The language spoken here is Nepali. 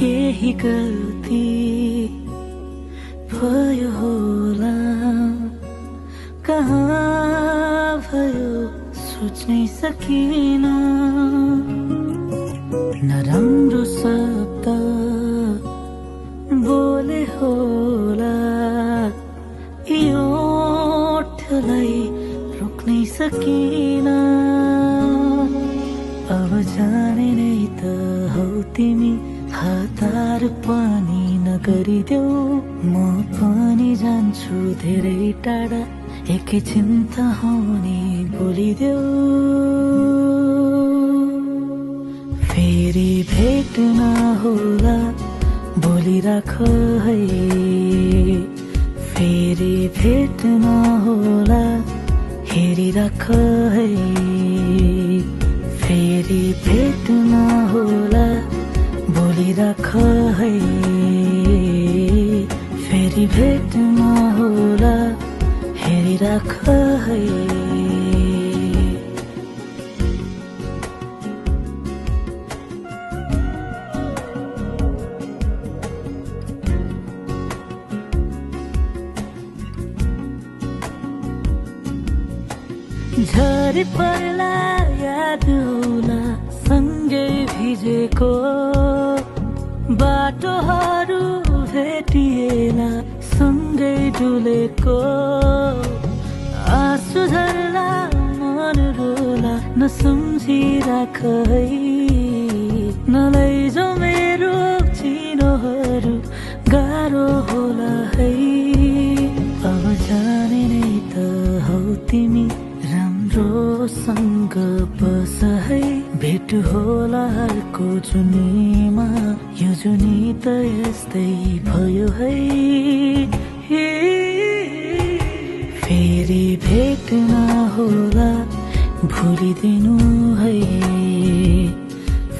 केही गल्ती भयो होला, कहाँ भयो सोच्नै सकिन। नराम्रो शब्द बोले होला, यो ओठलाई रोक्नै सकिन। अब जाने नै त हौ तिमी, हतार पनि नगरिदेऊ। म पनि जान्छु धेरै टाढा, एकैछिन त हुने बोलिदेऊ। फेरि भेट नहोला बोलिराख है, फेरि भेट नहोला हेरिराख है, फेरि भेट नहोला बोलिराख है, फेरि भेट नहोला हेरिराख है। झरी पर्ला याद होला सँगै भिजेको, बाटोहरू भेटिएला सँगै डुलेको। आँसु झर्ला मन रोला नसम्झिराख है, नलैजौ मेरो चिनोहरू गाह्रो होला है। अब जाने नै त हौ तिमी, राम्रोसँग बस है, भेट होला अर्को जुनीमा। यो जुनी त यस्तै भयो है। फेरि भेट नहोला भुलिदिनु है,